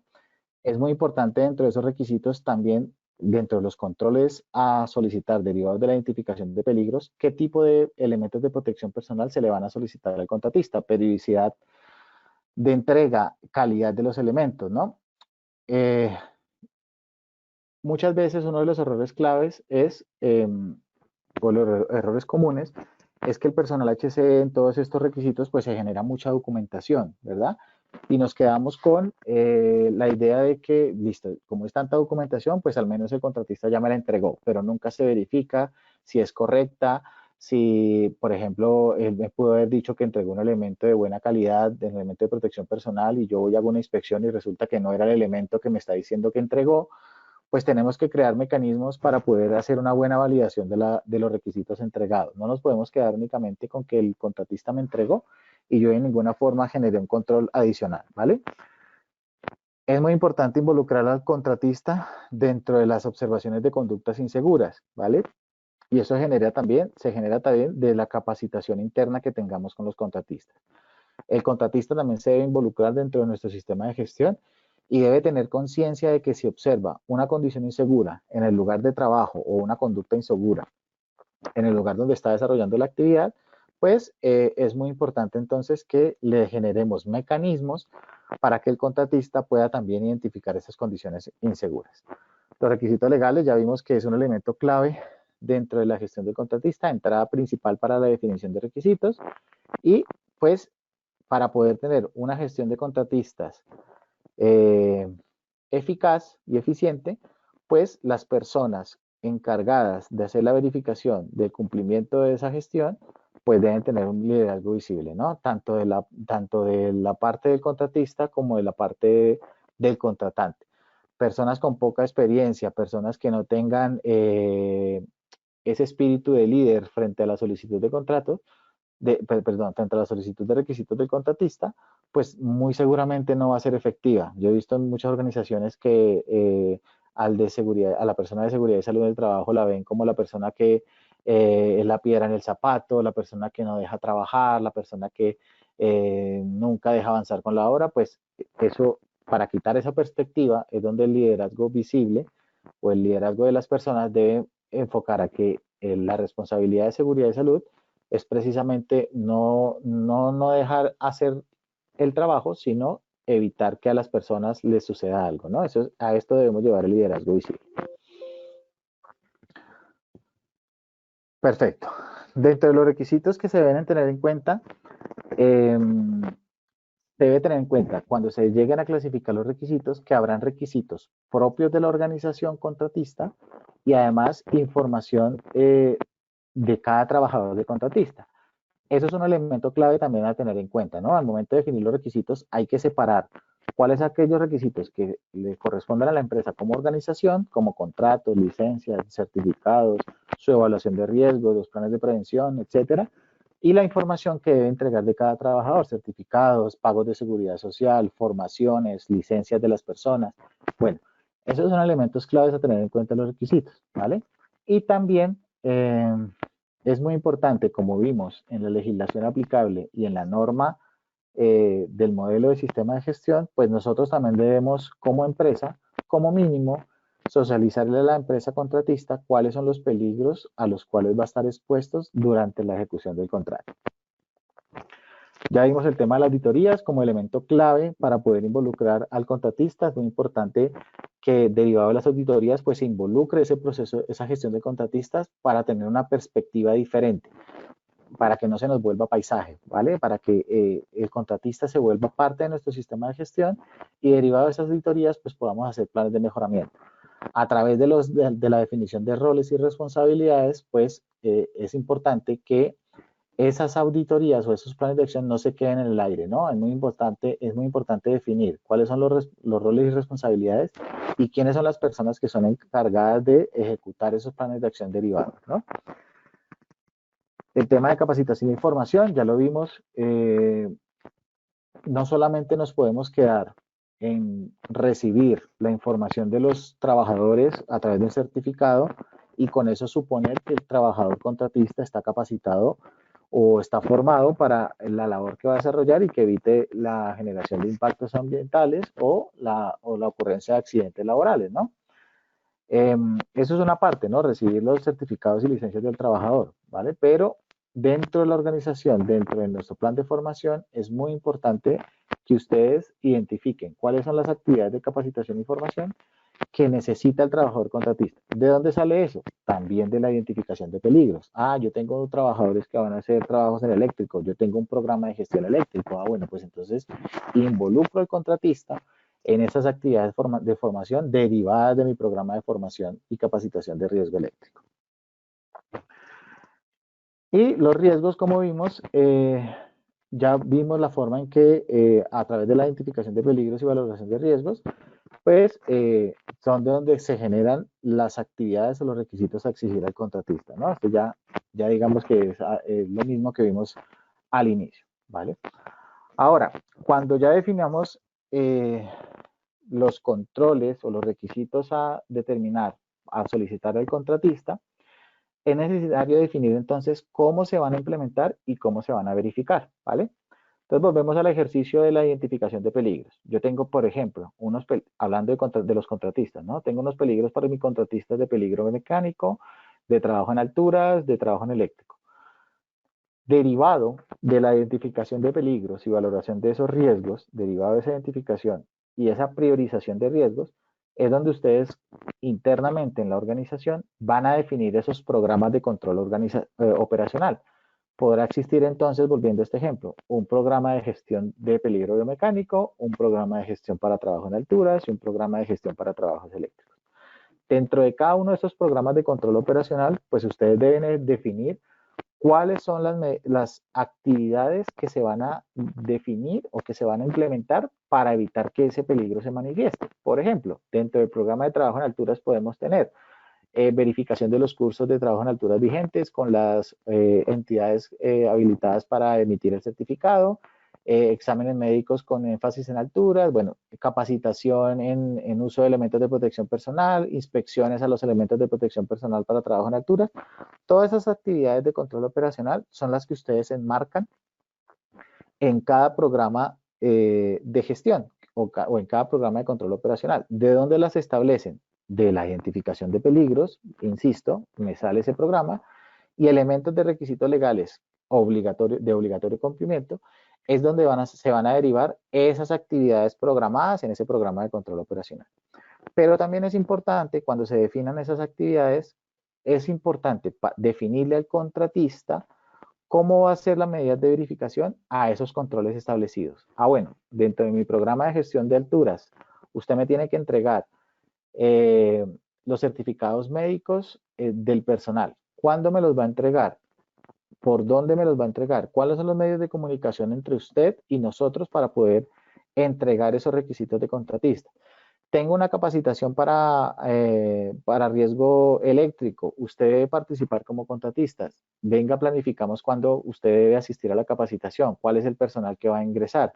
Es muy importante dentro de esos requisitos también, dentro de los controles a solicitar derivados de la identificación de peligros, qué tipo de elementos de protección personal se le van a solicitar al contratista, periodicidad de entrega, calidad de los elementos, ¿no? Eh, Muchas veces uno de los errores claves es, o los errores comunes, es que el personal HC en todos estos requisitos pues se genera mucha documentación, ¿verdad? Y nos quedamos con la idea de que, listo, como es tanta documentación, pues al menos el contratista ya me la entregó, pero nunca se verifica si es correcta, si, por ejemplo, él me pudo haber dicho que entregó un elemento de buena calidad, un elemento de protección personal, y yo voy a hacer una inspección y resulta que no era el elemento que me está diciendo que entregó, pues tenemos que crear mecanismos para poder hacer una buena validación de los requisitos entregados. No nos podemos quedar únicamente con que el contratista me entregó y yo de ninguna forma generé un control adicional, ¿vale? Es muy importante involucrar al contratista dentro de las observaciones de conductas inseguras, ¿vale? Y eso se genera también de la capacitación interna que tengamos con los contratistas. El contratista también se debe involucrar dentro de nuestro sistema de gestión y debe tener conciencia de que si observa una condición insegura en el lugar de trabajo o una conducta insegura en el lugar donde está desarrollando la actividad, pues es muy importante entonces que le generemos mecanismos para que el contratista pueda también identificar esas condiciones inseguras. Los requisitos legales ya vimos que es un elemento clave dentro de la gestión del contratista, entrada principal para la definición de requisitos y pues para poder tener una gestión de contratistas eh, eficaz y eficiente, pues las personas encargadas de hacer la verificación del cumplimiento de esa gestión, pues deben tener un liderazgo visible, ¿no? Tanto de la parte del contratista como de la parte del contratante. Personas con poca experiencia, personas que no tengan ese espíritu de líder frente a la solicitud de contrato, perdón, frente a la solicitud de requisitos del contratista, pues muy seguramente no va a ser efectiva. Yo he visto en muchas organizaciones que al de seguridad, a la persona de seguridad y salud del trabajo la ven como la persona que es la piedra en el zapato, la persona que no deja trabajar, la persona que nunca deja avanzar con la obra, pues eso, para quitar esa perspectiva, es donde el liderazgo visible o el liderazgo de las personas debe enfocar a que la responsabilidad de seguridad y salud es precisamente no dejar hacer el trabajo, sino evitar que a las personas les suceda algo, ¿no? A esto debemos llevar el liderazgo visible. Perfecto. Dentro de los requisitos que se deben tener en cuenta, eh, se debe tener en cuenta cuando se lleguen a clasificar los requisitos que habrán requisitos propios de la organización contratista y además información de cada trabajador de contratista. Eso es un elemento clave también a tener en cuenta, ¿no? Al momento de definir los requisitos hay que separar cuáles son aquellos requisitos que le corresponden a la empresa como organización, como contratos, licencias, certificados, su evaluación de riesgos, los planes de prevención, etcétera, y la información que debe entregar de cada trabajador, certificados, pagos de seguridad social, formaciones, licencias de las personas. Bueno, esos son elementos claves a tener en cuenta en los requisitos, ¿vale? Y también es muy importante, como vimos en la legislación aplicable y en la norma del modelo de sistema de gestión, pues nosotros también debemos, como empresa, como mínimo, socializarle a la empresa contratista cuáles son los peligros a los cuales va a estar expuestos durante la ejecución del contrato. Ya vimos el tema de las auditorías como elemento clave para poder involucrar al contratista. Es muy importante que derivado de las auditorías pues se involucre ese proceso, esa gestión de contratistas para tener una perspectiva diferente, para que no se nos vuelva paisaje, ¿vale? Para que el contratista se vuelva parte de nuestro sistema de gestión y derivado de esas auditorías pues podamos hacer planes de mejoramiento. A través de la definición de roles y responsabilidades pues es importante que esas auditorías o esos planes de acción no se queden en el aire, ¿no? Es muy importante definir cuáles son los roles y responsabilidades y quiénes son las personas que son encargadas de ejecutar esos planes de acción derivados, ¿no? El tema de capacitación e información, ya lo vimos, no solamente nos podemos quedar en recibir la información de los trabajadores a través del certificado y con eso suponer que el trabajador contratista está capacitado o está formado para la labor que va a desarrollar y que evite la generación de impactos ambientales o la ocurrencia de accidentes laborales, ¿no? Eso es una parte, ¿no? Recibir los certificados y licencias del trabajador, ¿vale? Pero dentro de la organización, dentro de nuestro plan de formación, es muy importante que ustedes identifiquen cuáles son las actividades de capacitación y formación que necesita el trabajador contratista. ¿De dónde sale eso? También de la identificación de peligros. Ah, yo tengo trabajadores que van a hacer trabajos en eléctrico, yo tengo un programa de gestión eléctrico. Ah, bueno, pues entonces involucro al contratista en esas actividades de formación derivadas de mi programa de formación y capacitación de riesgo eléctrico. Y los riesgos, como vimos, ya vimos la forma en que a través de la identificación de peligros y valoración de riesgos, pues son de donde se generan las actividades o los requisitos a exigir al contratista, ¿no? Esto ya digamos que es lo mismo que vimos al inicio, ¿vale? Ahora, cuando ya definamos los controles o los requisitos a determinar, a solicitar al contratista, es necesario definir entonces cómo se van a implementar y cómo se van a verificar, ¿vale? Entonces volvemos al ejercicio de la identificación de peligros. Yo tengo, por ejemplo, hablando de los contratistas, ¿no? Tengo unos peligros para mis contratistas de peligro mecánico, de trabajo en alturas, de trabajo en eléctrico. Derivado de la identificación de peligros y valoración de esos riesgos, derivado de esa identificación y esa priorización de riesgos, es donde ustedes internamente en la organización van a definir esos programas de control operacional. Podrá existir entonces, volviendo a este ejemplo, un programa de gestión de peligro biomecánico, un programa de gestión para trabajo en alturas y un programa de gestión para trabajos eléctricos. Dentro de cada uno de estos programas de control operacional, pues ustedes deben definir cuáles son las actividades que se van a definir o que se van a implementar para evitar que ese peligro se manifieste. Por ejemplo, dentro del programa de trabajo en alturas podemos tener verificación de los cursos de trabajo en alturas vigentes con las entidades habilitadas para emitir el certificado, exámenes médicos con énfasis en alturas, bueno, capacitación en uso de elementos de protección personal, inspecciones a los elementos de protección personal para trabajo en alturas. Todas esas actividades de control operacional son las que ustedes enmarcan en cada programa de gestión o en cada programa de control operacional. ¿De dónde las establecen? De la identificación de peligros, insisto, me sale ese programa, y elementos de requisitos legales de obligatorio cumplimiento, es donde se van a derivar esas actividades programadas en ese programa de control operacional. Pero también es importante, cuando se definan esas actividades, es importante definirle al contratista cómo va a ser las medidas de verificación a esos controles establecidos. Ah, bueno, dentro de mi programa de gestión de alturas, usted me tiene que entregar los certificados médicos del personal. ¿Cuándo me los va a entregar? ¿Por dónde me los va a entregar? ¿Cuáles son los medios de comunicación entre usted y nosotros para poder entregar esos requisitos de contratista? Tengo una capacitación para riesgo eléctrico. Usted debe participar como contratistas. Venga, planificamos cuándo usted debe asistir a la capacitación, cuál es el personal que va a ingresar.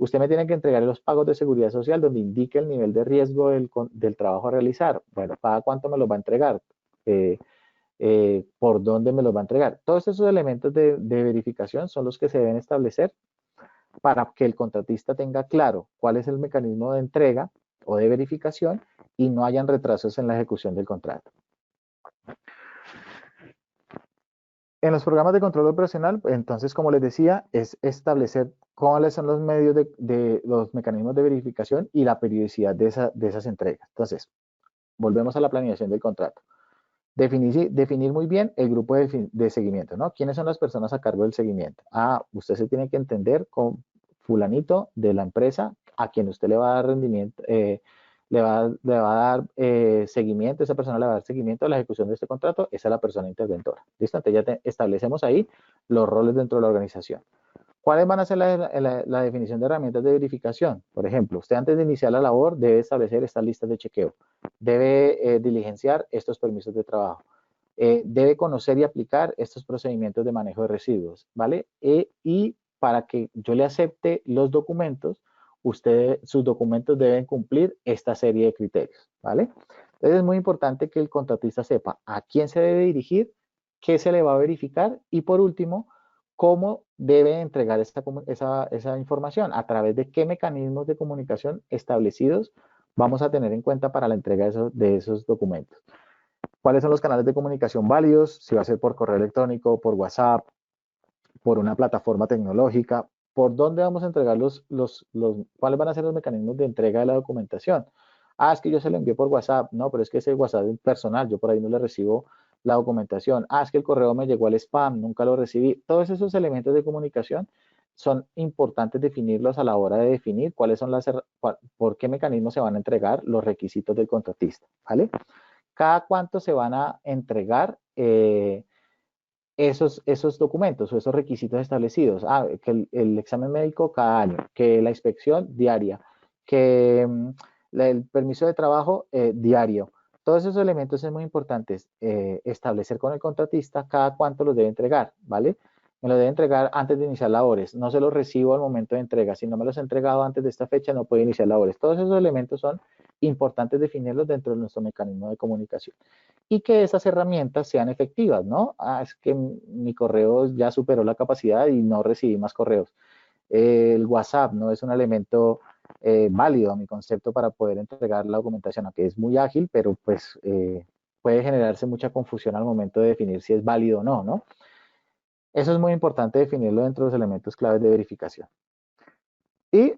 Usted me tiene que entregar los pagos de seguridad social donde indique el nivel de riesgo del trabajo a realizar. Bueno, ¿para cuánto me los va a entregar? ¿Por dónde me los va a entregar? Todos esos elementos de verificación son los que se deben establecer para que el contratista tenga claro cuál es el mecanismo de entrega o de verificación y no hayan retrasos en la ejecución del contrato. En los programas de control operacional, entonces, como les decía, es establecer cuáles son los medios de los mecanismos de verificación y la periodicidad de esas entregas. Entonces, volvemos a la planeación del contrato. Definir muy bien el grupo de seguimiento, ¿no? ¿Quiénes son las personas a cargo del seguimiento? Ah, usted se tiene que entender con fulanito de la empresa a quien usted le va a dar le va a dar seguimiento, esa persona le va a dar seguimiento a la ejecución de este contrato, esa es la persona interventora. ¿Listo? Entonces ya establecemos ahí los roles dentro de la organización. ¿Cuáles van a ser la definición de herramientas de verificación? Por ejemplo, usted antes de iniciar la labor debe establecer estas listas de chequeo, debe diligenciar estos permisos de trabajo, debe conocer y aplicar estos procedimientos de manejo de residuos, ¿vale? Y para que yo le acepte los documentos, sus documentos deben cumplir esta serie de criterios, ¿vale? Entonces es muy importante que el contratista sepa a quién se debe dirigir, qué se le va a verificar y por último, cómo debe entregar esa información, a través de qué mecanismos de comunicación establecidos vamos a tener en cuenta para la entrega de esos documentos. ¿Cuáles son los canales de comunicación válidos? Si va a ser por correo electrónico, por WhatsApp, por una plataforma tecnológica. ¿Por dónde vamos a entregar cuáles van a ser los mecanismos de entrega de la documentación? Ah, es que yo se lo envié por WhatsApp. No, pero es que ese WhatsApp es personal, yo por ahí no le recibo la documentación. Ah, es que el correo me llegó al spam, nunca lo recibí. Todos esos elementos de comunicación son importantes definirlos a la hora de definir por qué mecanismos se van a entregar los requisitos del contratista, ¿vale? Cada cuánto se van a entregar esos documentos o esos requisitos establecidos. Ah, que el examen médico cada año, que la inspección diaria, que el permiso de trabajo diario. Todos esos elementos es muy importantes establecer con el contratista cada cuánto los debe entregar, ¿vale? Me lo debe entregar antes de iniciar labores. No se los recibo al momento de entrega. Si no me los he entregado antes de esta fecha, no puedo iniciar labores. Todos esos elementos son importantes definirlos dentro de nuestro mecanismo de comunicación y que esas herramientas sean efectivas, ¿no? Ah, es que mi correo ya superó la capacidad y no recibí más correos. El WhatsApp no es un elemento válido a mi concepto para poder entregar la documentación, aunque es muy ágil, pero pues puede generarse mucha confusión al momento de definir si es válido o no, ¿no? Eso es muy importante definirlo dentro de los elementos claves de verificación. Y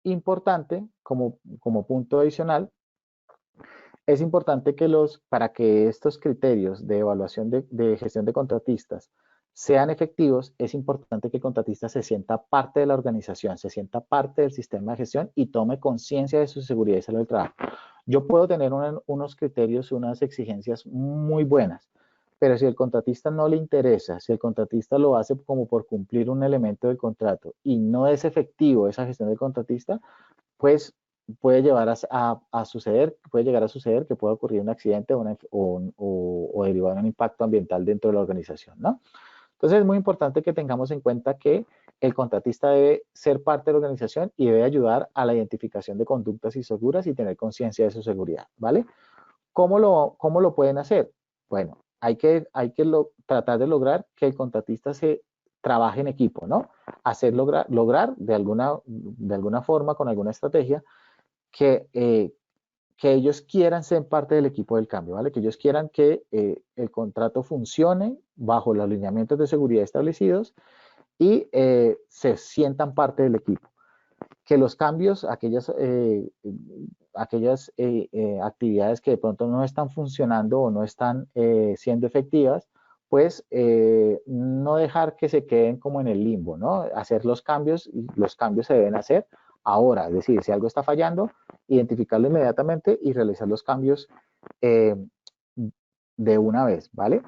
importante, como punto adicional, es importante para que estos criterios de evaluación de gestión de contratistas sean efectivos, es importante que el contratista se sienta parte de la organización, se sienta parte del sistema de gestión y tome conciencia de su seguridad y salud del trabajo. Yo puedo tener unos criterios, unas exigencias muy buenas, pero si el contratista no le interesa, si el contratista lo hace como por cumplir un elemento del contrato y no es efectivo esa gestión del contratista, pues puede llevar a suceder, puede llegar a suceder que pueda ocurrir un accidente o derivar un impacto ambiental dentro de la organización, ¿no? Entonces es muy importante que tengamos en cuenta que el contratista debe ser parte de la organización y debe ayudar a la identificación de conductas inseguras y tener conciencia de su seguridad, ¿vale? ¿Cómo lo pueden hacer? Bueno, tratar de lograr que el contratista se trabaje en equipo, ¿no? Lograr de alguna forma, con alguna estrategia, que ellos quieran ser parte del equipo del cambio, ¿vale? Que ellos quieran que el contrato funcione bajo los lineamientos de seguridad establecidos y se sientan parte del equipo. Que los cambios, aquellas actividades que de pronto no están funcionando o no están siendo efectivas, pues no dejar que se queden como en el limbo, ¿no? Hacer los cambios y los cambios se deben hacer ahora, es decir, si algo está fallando, identificarlo inmediatamente y realizar los cambios eh, de una vez, ¿vale?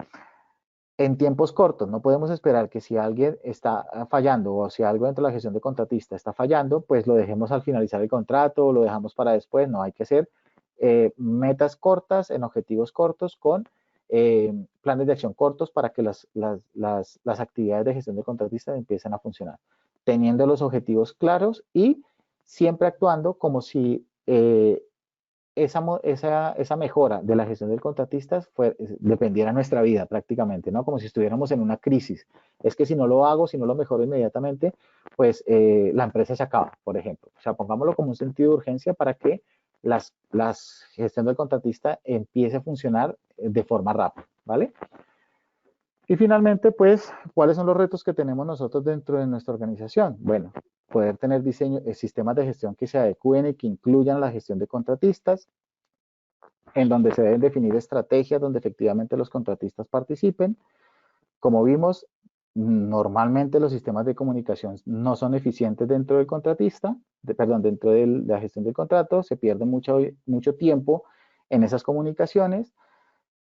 En tiempos cortos, no podemos esperar que si alguien está fallando o si algo dentro de la gestión de contratista está fallando, pues lo dejemos al finalizar el contrato o lo dejamos para después. No, hay que hacer metas cortas en objetivos cortos con planes de acción cortos para que las actividades de gestión de contratistas empiecen a funcionar, teniendo los objetivos claros y siempre actuando como si esa mejora de la gestión del contratista dependiera de nuestra vida prácticamente, ¿no? Como si estuviéramos en una crisis. Es que si no lo hago, si no lo mejoro inmediatamente, pues la empresa se acaba, por ejemplo. O sea, pongámoslo como un sentido de urgencia para que la gestión del contratista empiece a funcionar de forma rápida, ¿vale? Y finalmente, pues, ¿cuáles son los retos que tenemos nosotros dentro de nuestra organización? Bueno, poder tener sistemas de gestión que se adecúen y que incluyan la gestión de contratistas, en donde se deben definir estrategias donde efectivamente los contratistas participen. Como vimos, Normalmente los sistemas de comunicación no son eficientes dentro del contratista, perdón, dentro de la gestión del contrato, se pierde mucho tiempo en esas comunicaciones.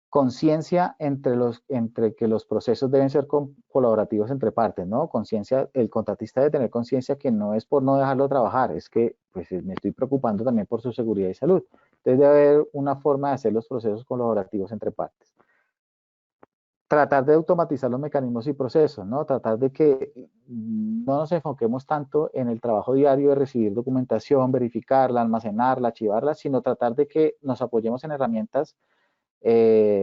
Conciencia entre que los procesos deben ser colaborativos entre partes, ¿no? Conciencia, el contratista debe tener conciencia que no es por no dejarlo trabajar, es que pues me estoy preocupando también por su seguridad y salud. Entonces debe haber una forma de hacer los procesos colaborativos entre partes. Tratar de automatizar los mecanismos y procesos, ¿no? Tratar de que no nos enfoquemos tanto en el trabajo diario de recibir documentación, verificarla, almacenarla, archivarla, sino tratar de que nos apoyemos en herramientas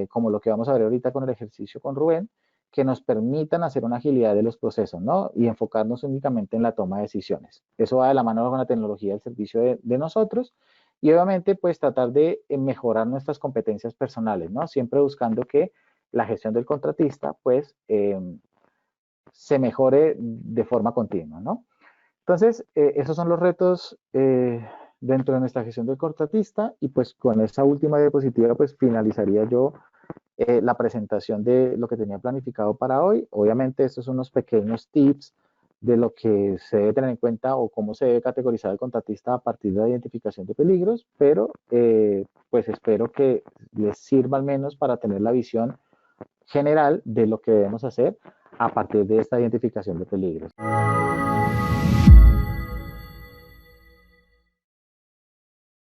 como lo que vamos a ver ahorita con el ejercicio con Rubén, que nos permitan hacer una agilidad de los procesos, ¿no? Y enfocarnos únicamente en la toma de decisiones. Eso va de la mano con la tecnología al servicio de nosotros y obviamente pues tratar de mejorar nuestras competencias personales, ¿no? Siempre buscando que la gestión del contratista pues se mejore de forma continua, ¿no? Entonces, esos son los retos dentro de nuestra gestión del contratista y pues con esa última diapositiva pues finalizaría yo la presentación de lo que tenía planificado para hoy. Obviamente estos son unos pequeños tips de lo que se debe tener en cuenta o cómo se debe categorizar el contratista a partir de la identificación de peligros, pero pues espero que les sirva al menos para tener la visión general de lo que debemos hacer a partir de esta identificación de peligros.